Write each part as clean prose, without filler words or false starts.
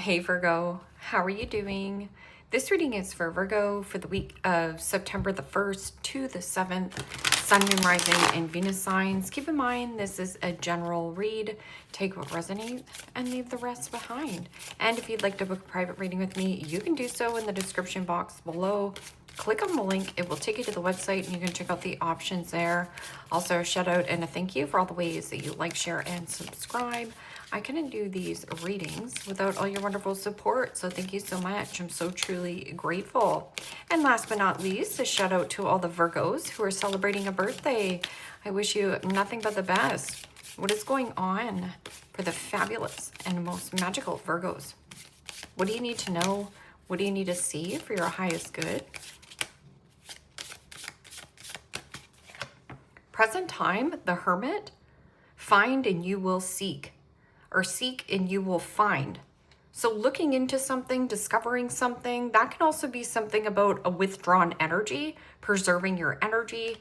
Hey Virgo, how are you doing? This reading is for Virgo for the week of September the 1st to the 7th, Sun, Moon, Rising, and Venus signs. Keep in mind, this is a general read. Take what resonates and leave the rest behind. And if you'd like to book a private reading with me, you can do so in the description box below. Click on the link, it will take you to the website and you can check out the options there. Also, a shout out and a thank you for all the ways that you like, share, and subscribe. I couldn't do these readings without all your wonderful support, so thank you so much. I'm so truly grateful. And last but not least, a shout out to all the Virgos who are celebrating a birthday. I wish you nothing but the best. What is going on for the fabulous and most magical Virgos? What do you need to know? What do you need to see for your highest good? Present time, the Hermit, find and you will seek, or seek and you will find. So looking into something, discovering something, that can also be something about a withdrawn energy, preserving your energy.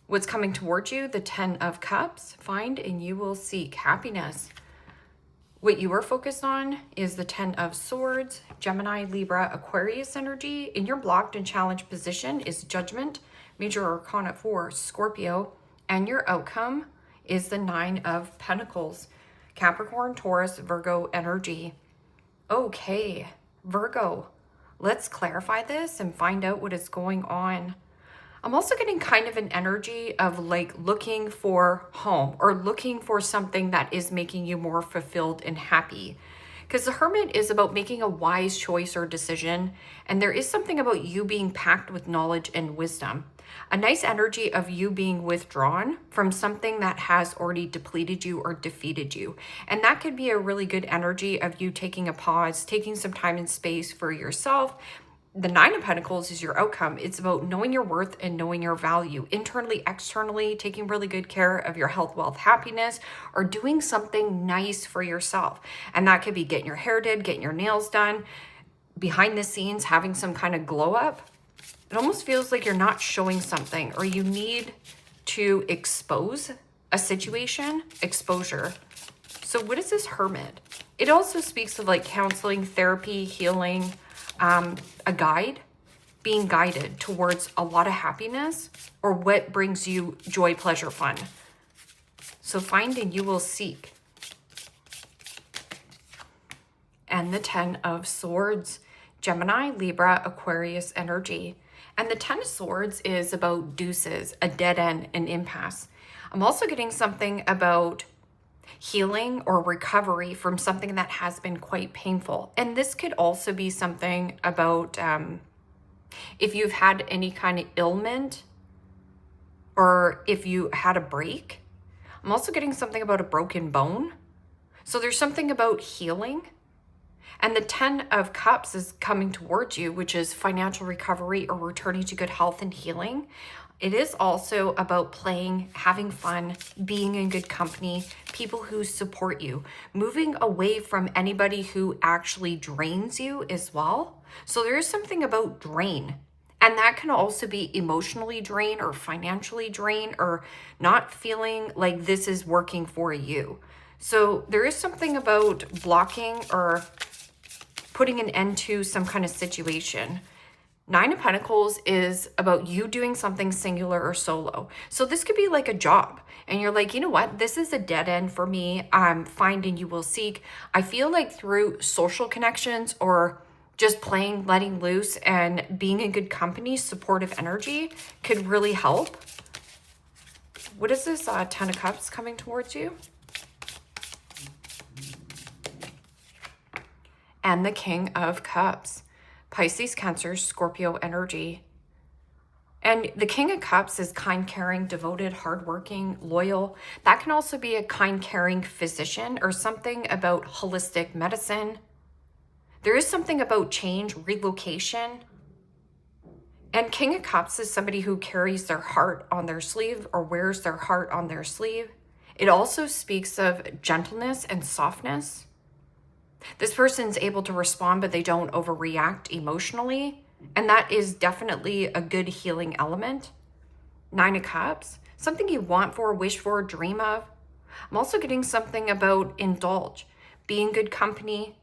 What's coming towards you, the 10 of Cups, find and you will seek happiness. What you are focused on is the 10 of Swords, Gemini, Libra, Aquarius energy. In your blocked and challenged position is Judgment, Major Arcana 4, Scorpio, and your outcome is the 9 of Pentacles, Capricorn, Taurus, Virgo energy. Okay, Virgo, let's clarify this and find out what is going on. I'm also getting kind of an energy of like looking for home or looking for something that is making you more fulfilled and happy. Because the Hermit is about making a wise choice or decision. And there is something about you being packed with knowledge and wisdom. A nice energy of you being withdrawn from something that has already depleted you or defeated you. And that could be a really good energy of you taking a pause, taking some time and space for yourself. The 9 of Pentacles is your outcome. It's about knowing your worth and knowing your value internally, externally, taking really good care of your health, wealth, happiness, or doing something nice for yourself. And that could be getting your hair did, getting your nails done, behind the scenes, having some kind of glow up. It almost feels like you're not showing something or you need to expose a situation, exposure. So what is this Hermit? It also speaks of like counseling, therapy, healing, a guide, being guided towards a lot of happiness or what brings you joy, pleasure, fun. So find and you will seek. And the 10 of Swords, Gemini, Libra, Aquarius energy. And the 10 of Swords is about deuces, a dead end, an impasse. I'm also getting something about healing or recovery from something that has been quite painful. And this could also be something about if you've had any kind of ailment or if you had a break. I'm also getting something about a broken bone. So there's something about healing. And the 10 of Cups is coming towards you, which is financial recovery or returning to good health and healing. It is also about playing, having fun, being in good company, people who support you, moving away from anybody who actually drains you as well. So there is something about drain. And that can also be emotionally drain or financially drain or not feeling like this is working for you. So there is something about blocking or putting an end to some kind of situation. 9 of Pentacles is about you doing something singular or solo. So this could be like a job and you're like, you know what? This is a dead end for me. I'm finding you will seek. I feel like through social connections or just playing, letting loose and being in good company, supportive energy could really help. What is this 10 of Cups coming towards you? And the King of Cups, Pisces, Cancer, Scorpio energy. And the King of Cups is kind, caring, devoted, hardworking, loyal. That can also be a kind, caring physician or something about holistic medicine. There is something about change, relocation. And King of Cups is somebody who carries their heart on their sleeve or wears their heart on their sleeve. It also speaks of gentleness and softness. This person's able to respond, but they don't overreact emotionally. And that is definitely a good healing element. 9 of Cups, something you want for, wish for, dream of. I'm also getting something about indulge, be in good company,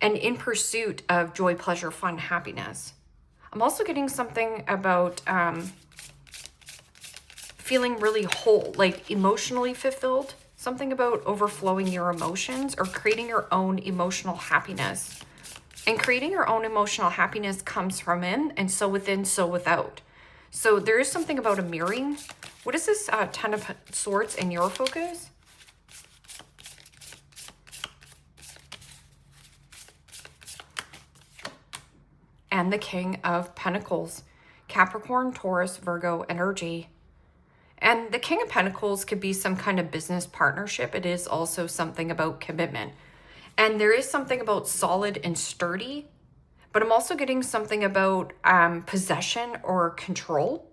and in pursuit of joy, pleasure, fun, happiness. I'm also getting something about feeling really whole, like emotionally fulfilled, something about overflowing your emotions or creating your own emotional happiness. And creating your own emotional happiness comes from in, and so within, so without. So there is something about a mirroring. What is this 10 of Swords in your focus? And the King of Pentacles, Capricorn, Taurus, Virgo energy. And the King of Pentacles could be some kind of business partnership. It is also something about commitment. And there is something about solid and sturdy, but I'm also getting something about possession or control.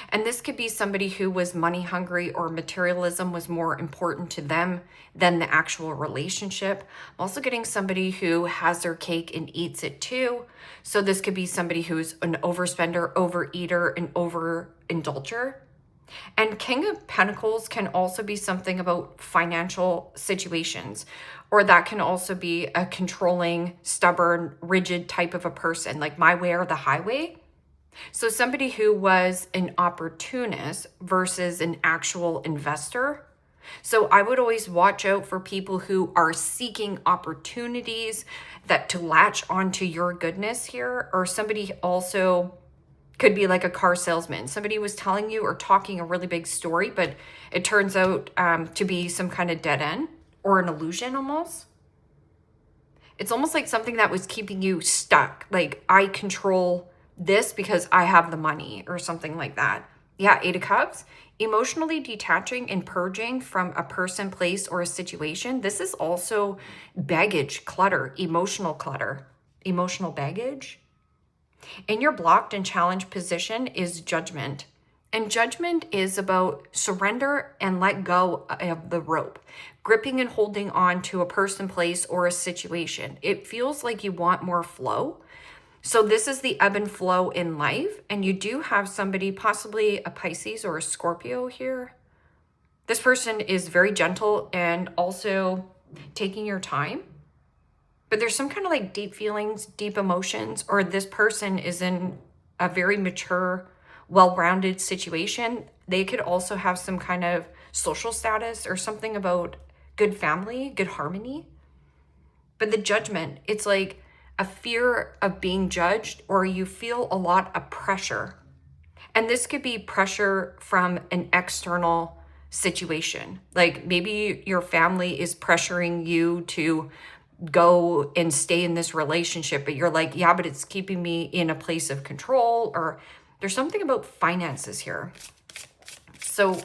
And this could be somebody who was money hungry or materialism was more important to them than the actual relationship. I'm also getting somebody who has their cake and eats it too. So this could be somebody who's an overspender, overeater, and overindulger. And King of Pentacles can also be something about financial situations, or that can also be a controlling, stubborn, rigid type of a person, like my way or the highway. So somebody who was an opportunist versus an actual investor. So I would always watch out for people who are seeking opportunities that to latch onto your goodness here, or somebody also could be like a car salesman. Somebody was telling you or talking a really big story, but it turns out to be some kind of dead end or an illusion almost. It's almost like something that was keeping you stuck. Like, I control this because I have the money or something like that. Yeah, 8 of Cups. Emotionally detaching and purging from a person, place, or a situation. This is also baggage, clutter, emotional baggage. In your blocked and challenged position is Judgment. And Judgment is about surrender and let go of the rope, gripping and holding on to a person, place, or a situation. It feels like you want more flow. So this is the ebb and flow in life. And you do have somebody, possibly a Pisces or a Scorpio here. This person is very gentle and also taking your time. But there's some kind of like deep feelings, deep emotions, or this person is in a very mature, well-rounded situation. They could also have some kind of social status or something about good family, good harmony. But the Judgment, it's like a fear of being judged, or you feel a lot of pressure. And this could be pressure from an external situation. Like maybe your family is pressuring you to go and stay in this relationship, but you're like, yeah, but it's keeping me in a place of control, or there's something about finances here. So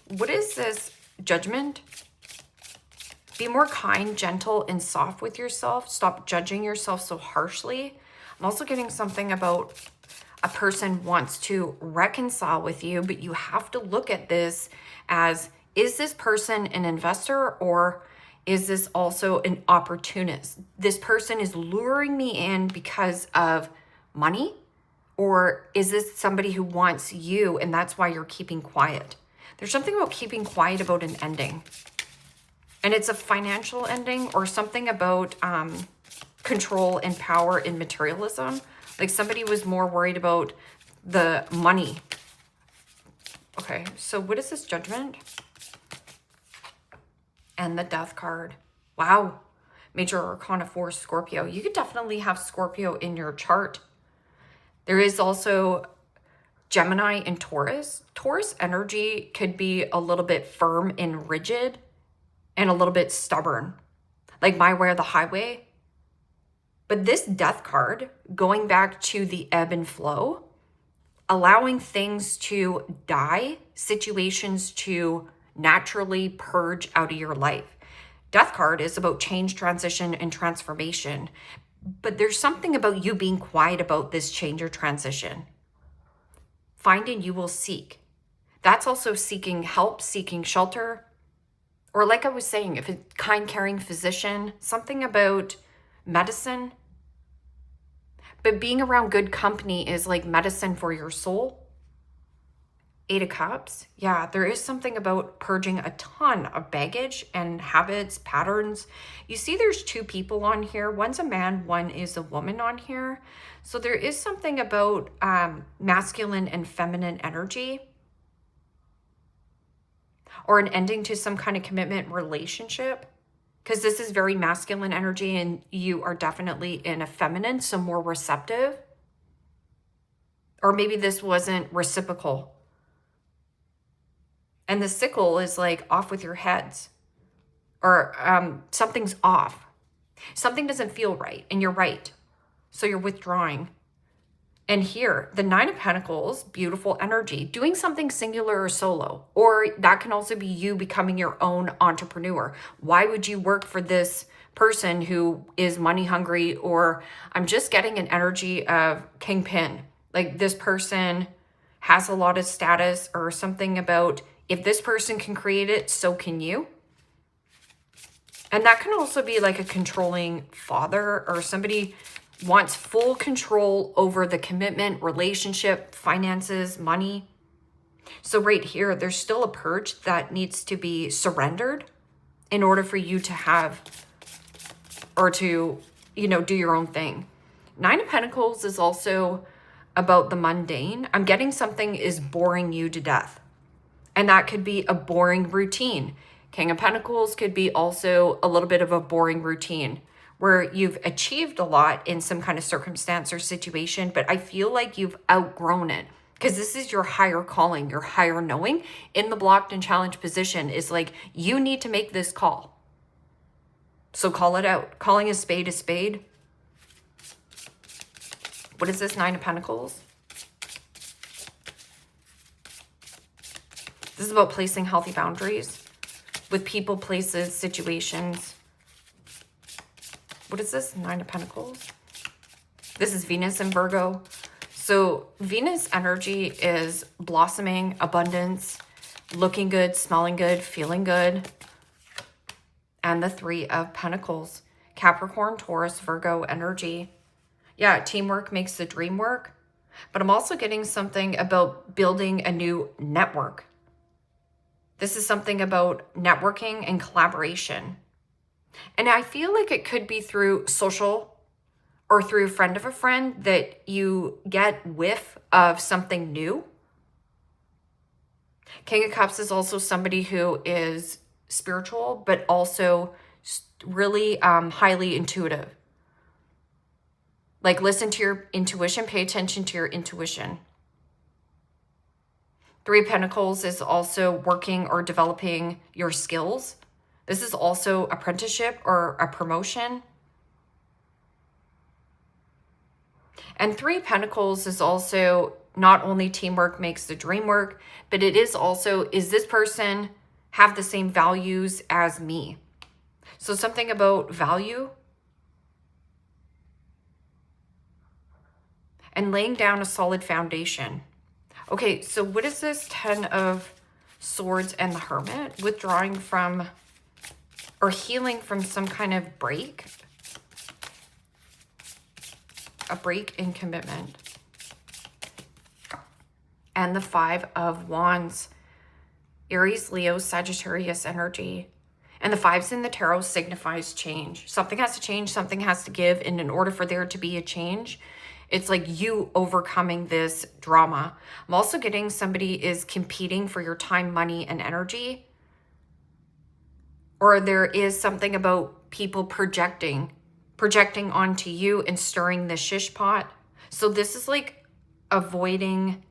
what is this Judgment? Be more kind, gentle, and soft with yourself. Stop judging yourself so harshly. I'm also getting something about a person wants to reconcile with you, but you have to look at this as, is this person an investor, or is this also an opportunist? This person is luring me in because of money, or is this somebody who wants you and that's why you're keeping quiet? There's something about keeping quiet about an ending. And it's a financial ending or something about control and power and materialism. Like somebody was more worried about the money. Okay, so what is this Judgment? And the Death card. Wow. Major Arcana 4, Scorpio. You could definitely have Scorpio in your chart. There is also Gemini and Taurus. Taurus energy could be a little bit firm and rigid and a little bit stubborn. Like my way or the highway. But this Death card, going back to the ebb and flow, allowing things to die, situations to naturally purge out of your life. Death card is about change, transition, and transformation. But there's something about you being quiet about this change or transition. Find and you will seek. That's also seeking help, seeking shelter. Or like I was saying, if a kind, caring physician, something about medicine. But being around good company is like medicine for your soul. Eight of Cups. Yeah, there is something about purging a ton of baggage and habits, patterns. You see there's two people on here. One's a man, one is a woman on here. So there is something about masculine and feminine energy, or an ending to some kind of commitment relationship, because this is very masculine energy and you are definitely in a feminine, so more receptive. Or maybe this wasn't reciprocal. And the sickle is like off with your heads, or something's off. Something doesn't feel right, and you're right. So you're withdrawing. And here, the Nine of Pentacles, beautiful energy, doing something singular or solo, or that can also be you becoming your own entrepreneur. Why would you work for this person who is money hungry? Or I'm just getting an energy of kingpin. Like this person has a lot of status, or something about if this person can create it, so can you. And that can also be like a controlling father, or somebody wants full control over the commitment, relationship, finances, money. So right here, there's still a purge that needs to be surrendered in order for you to have, or to, you know, do your own thing. Nine of Pentacles is also about the mundane. I'm getting something is boring you to death. And that could be a boring routine. King of Pentacles could be also a little bit of a boring routine where you've achieved a lot in some kind of circumstance or situation, but I feel like you've outgrown it, because this is your higher calling, your higher knowing. In the blocked and challenged position is like, you need to make this call. So call it out. Calling a spade a spade. What is this Nine of Pentacles? This is about placing healthy boundaries with people, places, situations. What is this? Nine of Pentacles. This is Venus in Virgo. So Venus energy is blossoming, abundance, looking good, smelling good, feeling good. And the Three of Pentacles. Capricorn, Taurus, Virgo energy. Yeah, teamwork makes the dream work. But I'm also getting something about building a new network. This is something about networking and collaboration. And I feel like it could be through social, or through a friend of a friend, that you get whiff of something new. King of Cups is also somebody who is spiritual, but also really highly intuitive. Like, listen to your intuition, pay attention to your intuition. Three of Pentacles is also working or developing your skills. This is also apprenticeship or a promotion. And Three of Pentacles is also not only teamwork makes the dream work, but it is also, is this person have the same values as me? So something about value. And laying down a solid foundation. Okay, so what is this Ten of Swords and the Hermit? Withdrawing from, or healing from some kind of break. A break in commitment. And the Five of Wands. Aries, Leo, Sagittarius energy. And the fives in the tarot signifies change. Something has to change, something has to give. And in order for there to be a change, it's like you overcoming this drama. I'm also getting somebody is competing for your time, money, and energy. Or there is something about people projecting onto you and stirring the shish pot. So this is like avoiding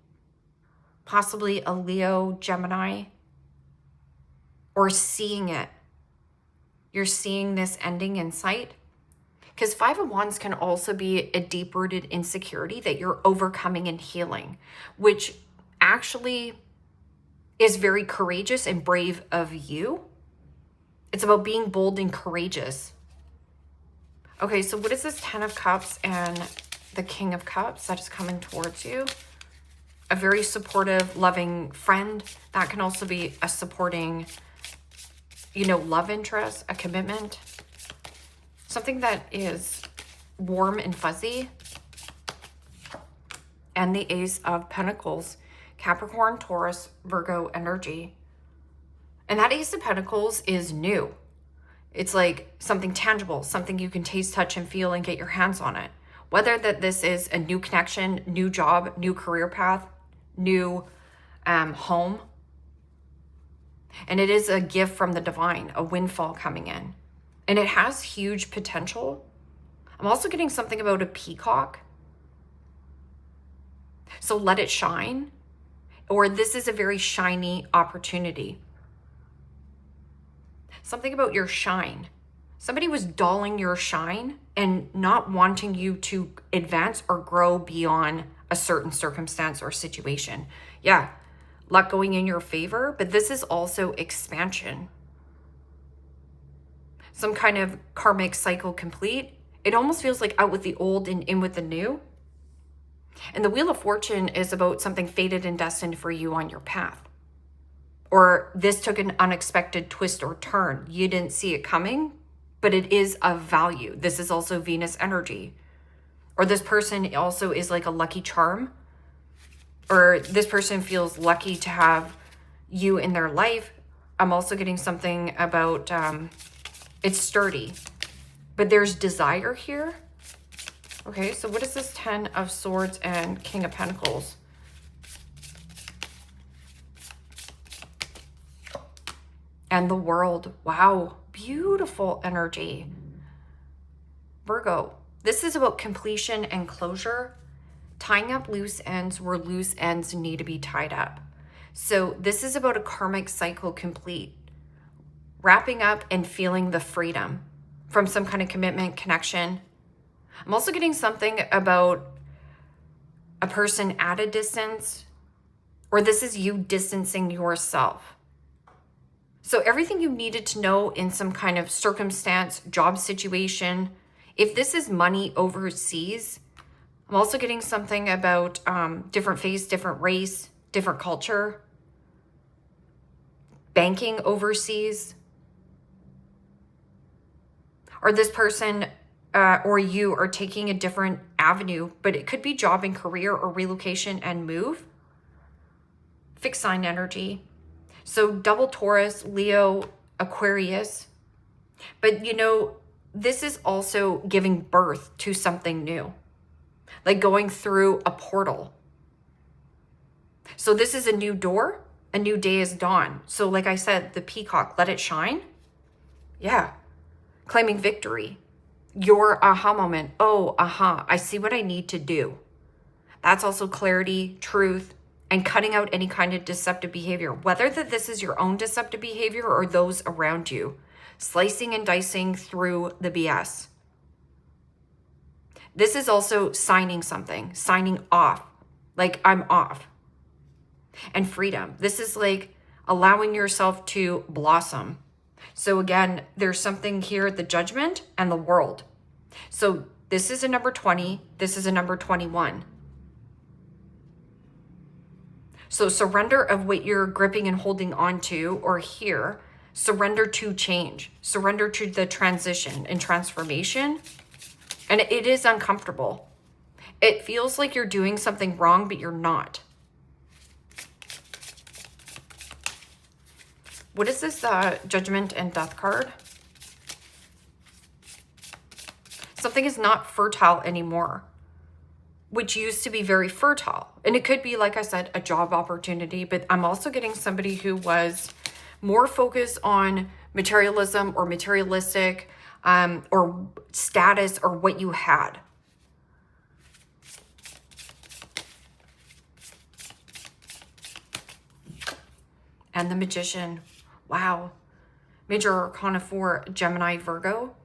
possibly a Leo, Gemini, or seeing it. You're seeing this ending in sight. Because Five of Wands can also be a deep-rooted insecurity that you're overcoming and healing, which actually is very courageous and brave of you. It's about being bold and courageous. Okay, so what is this Ten of Cups and the King of Cups that is coming towards you? A very supportive, loving friend. That can also be a supporting, you know, love interest, a commitment. Something that is warm and fuzzy. And the Ace of Pentacles. Capricorn, Taurus, Virgo energy. And that Ace of Pentacles is new. It's like something tangible, something you can taste, touch, and feel and get your hands on it. Whether that this is a new connection, new job, new career path, new home. And it is a gift from the divine, a windfall coming in. And it has huge potential. I'm also getting something about a peacock. So let it shine. Or this is a very shiny opportunity. Something about your shine. Somebody was dulling your shine and not wanting you to advance or grow beyond a certain circumstance or situation. Yeah, luck going in your favor, but this is also expansion. Some kind of karmic cycle complete. It almost feels like out with the old and in with the new. And the Wheel of Fortune is about something fated and destined for you on your path. Or this took an unexpected twist or turn. You didn't see it coming, but it is of value. This is also Venus energy. Or this person also is like a lucky charm. Or this person feels lucky to have you in their life. I'm also getting something about, it's sturdy. But there's desire here. Okay, so what is this 10 of Swords and King of Pentacles? And the World. Wow, beautiful energy. Virgo, this is about completion and closure, tying up loose ends where loose ends need to be tied up. So this is about a karmic cycle complete, wrapping up and feeling the freedom from some kind of commitment, connection. I'm also getting something about a person at a distance, or this is you distancing yourself. So everything you needed to know in some kind of circumstance, job situation, if this is money overseas, I'm also getting something about different face, different race, different culture, banking overseas, or this person or you are taking a different avenue, but it could be job and career or relocation and move. Fixed sign energy. So double Taurus, Leo, Aquarius. But you know, this is also giving birth to something new. Like going through a portal. So this is a new door. A new day is dawn. So like I said, the peacock, let it shine. Yeah. Claiming victory. Your aha moment. Oh, aha. I see what I need to do. That's also clarity, truth, and cutting out any kind of deceptive behavior, whether that this is your own deceptive behavior or those around you, slicing and dicing through the BS. This is also signing something, signing off, like I'm off. And freedom. This is like allowing yourself to blossom. So again, there's something here, the Judgment and the World. So this is a number 20, this is a number 21. So surrender of what you're gripping and holding on to, or here, surrender to change, surrender to the transition and transformation. And it is uncomfortable. It feels like you're doing something wrong, but you're not. What is this Judgment and Death card? Something is not fertile anymore, which used to be very fertile. And it could be, like I said, a job opportunity, but I'm also getting somebody who was more focused on materialism or materialistic or status or what you had. And the Magician. Wow. Major Arcana 4, Gemini, Virgo.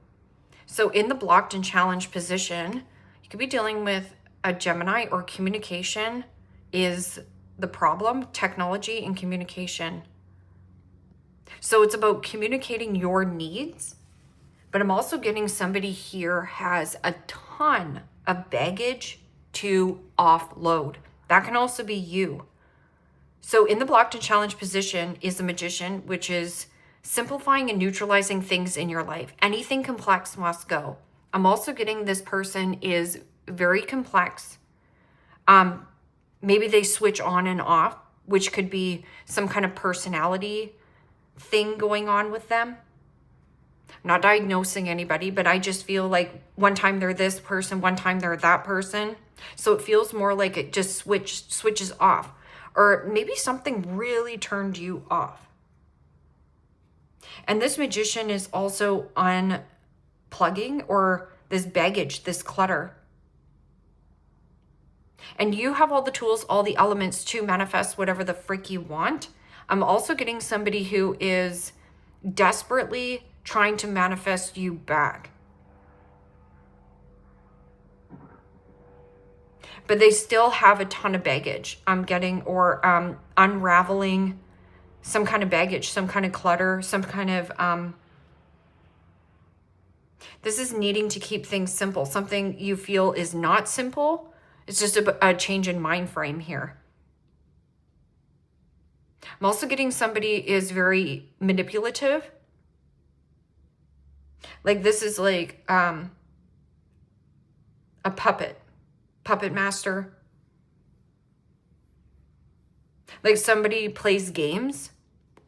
So in the blocked and challenged position, you could be dealing with a Gemini, or communication is the problem, technology and communication. So it's about communicating your needs, but I'm also getting somebody here has a ton of baggage to offload. That can also be you. So in the blocked and challenged position is the Magician, which is simplifying and neutralizing things in your life. Anything complex must go. I'm also getting this person is very complex. Maybe they switch on and off. which could be some kind of personality thing going on with them. I'm not diagnosing anybody, but I just feel like one time they're this person, one time they're that person. So it feels more like it just switches off. Or maybe something really turned you off. And this magician is also unplugging, or this baggage, this clutter. And you have all the tools, all the elements to manifest whatever the frick you want. I'm also getting somebody who is desperately trying to manifest you back. But they still have a ton of baggage, I'm getting, or unraveling some kind of baggage, some kind of clutter, some kind of, this is needing to keep things simple. Something you feel is not simple. It's just a change in mind frame here. I'm also getting somebody is very manipulative. Like this is like a puppet master. Like somebody plays games.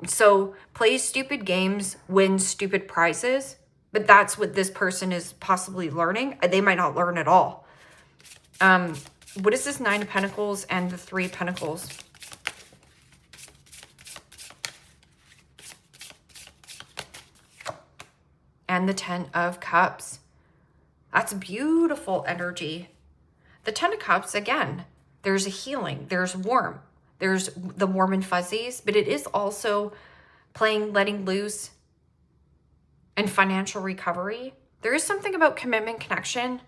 So plays stupid games, wins stupid prizes. But that's what this person is possibly learning. They might not learn at all. What is this Nine of Pentacles and the Three of Pentacles? And the Ten of Cups. That's beautiful energy. The Ten of Cups, again, there's a healing, there's warmth, there's the warm and fuzzies, but it is also playing, letting loose, and financial recovery. There is something about commitment, connection.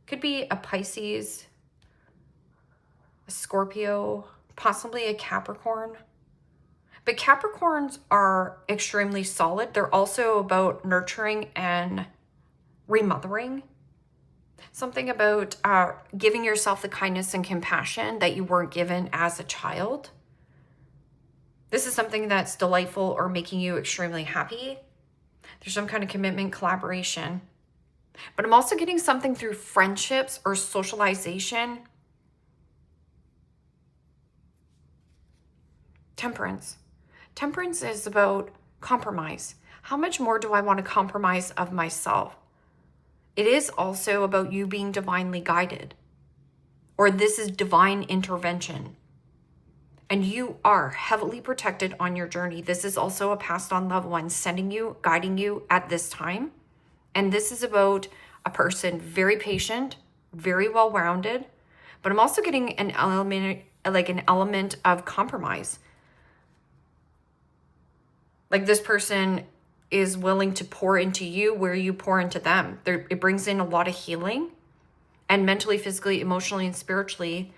Could be a Pisces, a Scorpio, possibly a Capricorn. But Capricorns are extremely solid. They're also about nurturing and remothering. Something about giving yourself the kindness and compassion that you weren't given as a child. This is something that's delightful or making you extremely happy. There's some kind of commitment, collaboration. But I'm also getting something through friendships or socialization. Temperance. Temperance is about compromise. How much more do I want to compromise of myself? It is also about you being divinely guided. Or this is divine intervention. And you are heavily protected on your journey. This is also a passed on loved one sending you, guiding you at this time. And this is about a person very patient, very well-rounded. But I'm also getting an element of compromise. Like this person is willing to pour into you where you pour into them. It brings in a lot of healing, and mentally, physically, emotionally, and spiritually,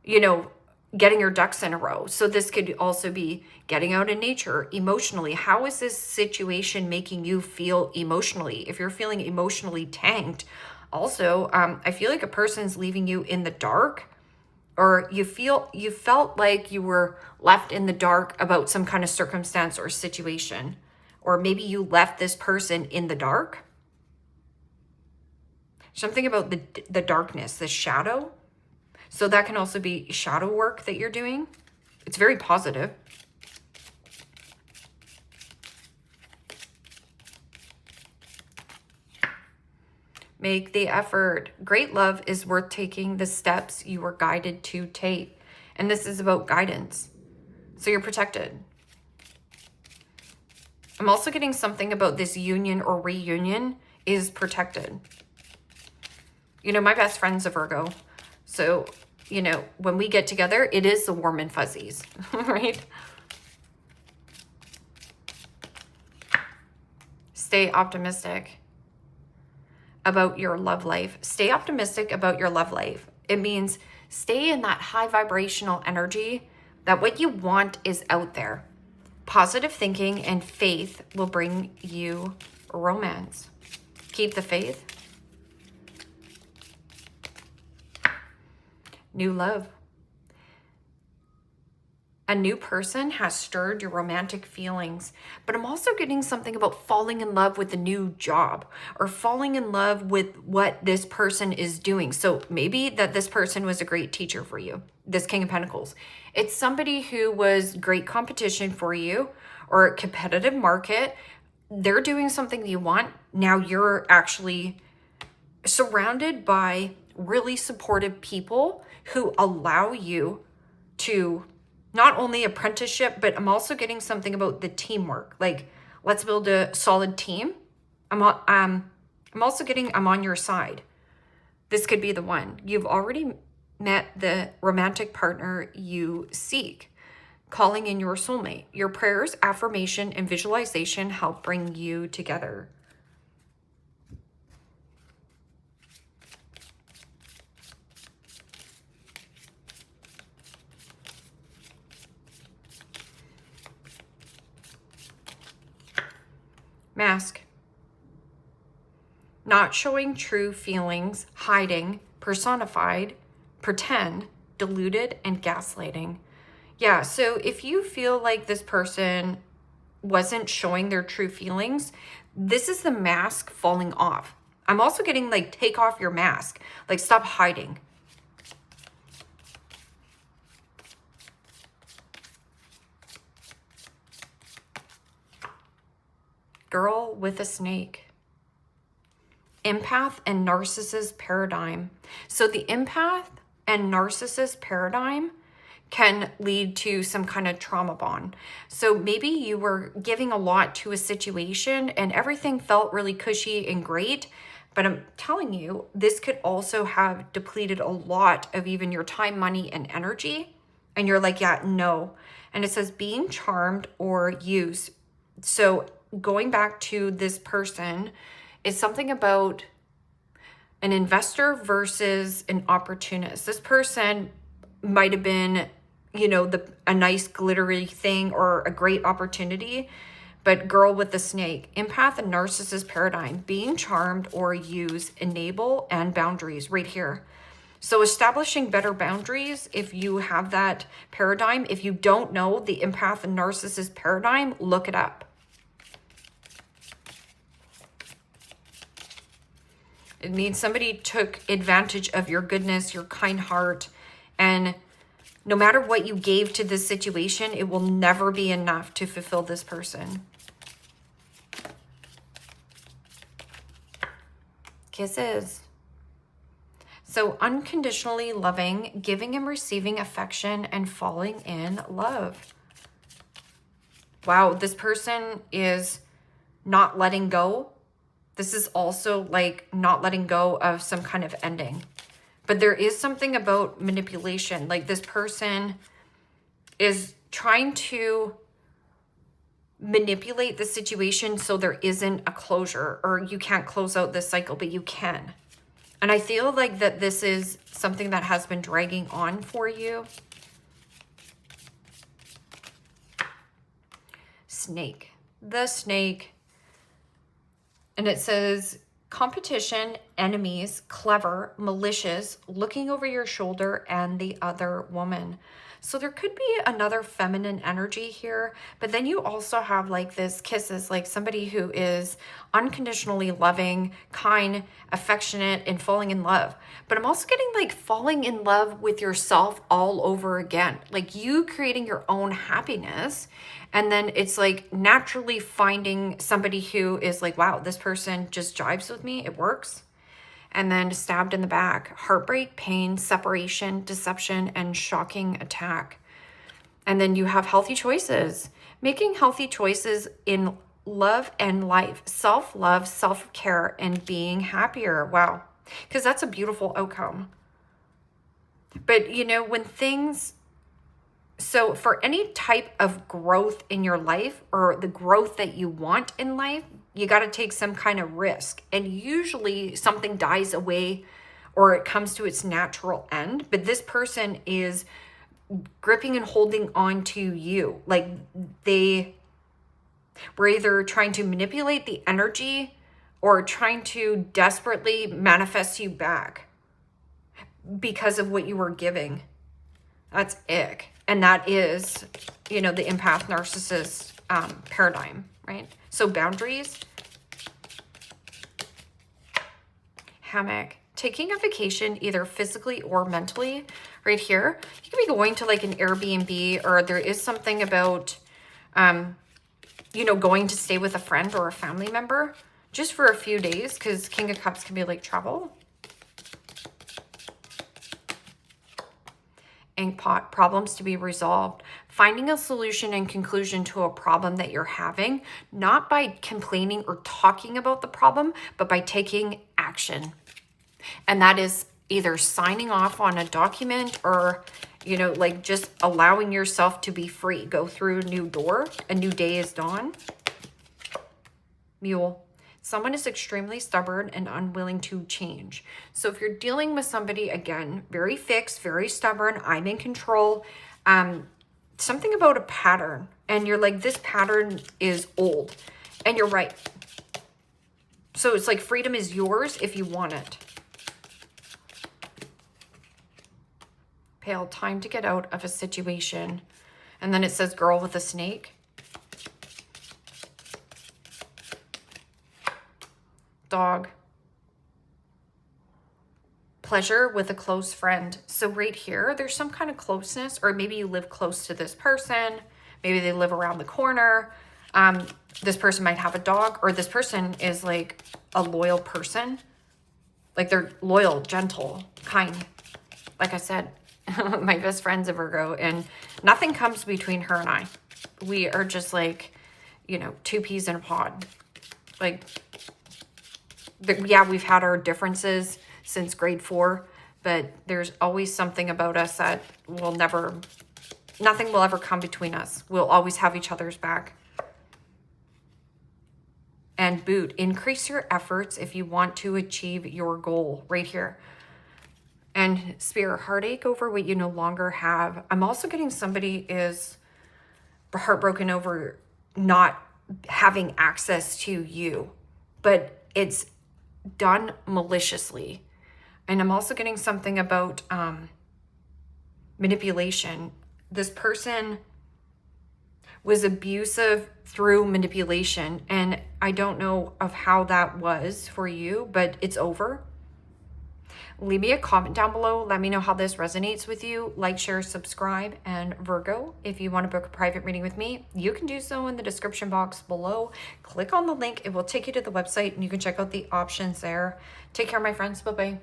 getting your ducks in a row. So this could also be getting out in nature emotionally. How is this situation making you feel emotionally? If you're feeling emotionally tanked, also, I feel like a person's leaving you in the dark, or you felt like you were left in the dark about some kind of circumstance or situation, or maybe you left this person in the dark. Something about the darkness, the shadow. So that can also be shadow work that you're doing. It's very positive. Make the effort. Great love is worth taking the steps you were guided to take. And this is about guidance. So you're protected. I'm also getting something about this union or reunion is protected. My best friend's a Virgo. So, when we get together, it is the warm and fuzzies, right? Stay optimistic about your love life. Stay optimistic about your love life. It means stay in that high vibrational energy that what you want is out there. Positive thinking and faith will bring you romance. Keep the faith. New love. A new person has stirred your romantic feelings, but I'm also getting something about falling in love with a new job or falling in love with what this person is doing. So maybe that this person was a great teacher for you, this King of Pentacles. It's somebody who was great competition for you or a competitive market. They're doing something that you want. Now you're actually surrounded by really supportive people who allow you to not only apprenticeship, but I'm also getting something about the teamwork. Like, let's build a solid team. I'm also getting I'm on your side. This could be the one. You've already met the romantic partner you seek, calling in your soulmate. Your prayers, affirmation, and visualization help bring you together. Mask. Not showing true feelings, hiding, personified, pretend, deluded, and gaslighting. Yeah, so if you feel like this person wasn't showing their true feelings, this is the mask falling off. I'm also getting like, take off your mask. Like, stop hiding. Girl with a snake. Empath and narcissist paradigm. So the empath and narcissist paradigm can lead to some kind of trauma bond. So maybe you were giving a lot to a situation and everything felt really cushy and great, but I'm telling you, this could also have depleted a lot of even your time, money, and energy. And you're like, yeah, no. And it says being charmed or used. So going back to this person, is something about an investor versus an opportunist. This person might have been, you know, a nice glittery thing or a great opportunity, but girl with the snake, empath and narcissist paradigm, being charmed or used, enable, and boundaries right here. So establishing better boundaries, if you have that paradigm. If you don't know the empath and narcissist paradigm, look it up. It means somebody took advantage of your goodness, your kind heart, and no matter what you gave to this situation, it will never be enough to fulfill this person. Kisses. So unconditionally loving, giving and receiving affection, and falling in love. Wow, this person is not letting go. This is also like not letting go of some kind of ending. But there is something about manipulation. Like this person is trying to manipulate the situation so there isn't a closure, or you can't close out this cycle, but you can. And I feel like that this is something that has been dragging on for you. Snake. The snake. And it says competition, enemies, clever, malicious, looking over your shoulder, and the other woman. So there could be another feminine energy here, but then you also have like this kisses, like somebody who is unconditionally loving, kind, affectionate, and falling in love. But I'm also getting like falling in love with yourself all over again, like you creating your own happiness. And then it's like naturally finding somebody who is like, wow, this person just jives with me. It works. And then stabbed in the back, heartbreak, pain, separation, deception, and shocking attack. And then you have healthy choices, making healthy choices in love and life, self-love, self-care, and being happier. Wow. Because that's a beautiful outcome. But you know, when things, so for any type of growth in your life or the growth that you want in life, you got to take some kind of risk. And usually something dies away or it comes to its natural end. But this person is gripping and holding on to you. Like they were either trying to manipulate the energy or trying to desperately manifest you back because of what you were giving. That's ick. And that is, you know, the empath narcissist paradigm, right? So boundaries, hammock, taking a vacation either physically or mentally. Right here, you could be going to like an Airbnb, or there is something about, you know, going to stay with a friend or a family member just for a few days, because King of Cups can be like travel. Inkpot, problems to be resolved. Finding a solution and conclusion to a problem that you're having, not by complaining or talking about the problem, but by taking action. And that is either signing off on a document or, you know, like just allowing yourself to be free. Go through a new door. A new day is dawn. Mule. Someone is extremely stubborn and unwilling to change. So if you're dealing with somebody, again, very fixed, very stubborn, I'm in control, something about a pattern, and you're like, this pattern is old, and you're right. So it's like freedom is yours if you want it. Pale, time to get out of a situation. And then it says girl with a snake. Dog. Pleasure with a close friend. So right here, there's some kind of closeness, or maybe you live close to this person. Maybe they live around the corner. This person might have a dog, or this person is like a loyal person. Like they're loyal, gentle, kind. Like I said, my best friend's a Virgo, and nothing comes between her and I. We are just like, you know, two peas in a pod. Like, yeah, we've had our differences since grade 4, but there's always something about us that will never, nothing will ever come between us. We'll always have each other's back. And boot, increase your efforts if you want to achieve your goal right here. And Spirit, heartache over what you no longer have. I'm also getting somebody is heartbroken over not having access to you, but it's done maliciously. And I'm also getting something about manipulation. This person was abusive through manipulation, and I don't know of how that was for you, but it's over. Leave me a comment down below. Let me know how this resonates with you. Like, share, subscribe, and Virgo, if you want to book a private reading with me, you can do so in the description box below. Click on the link. It will take you to the website, and you can check out the options there. Take care, my friends. Bye-bye.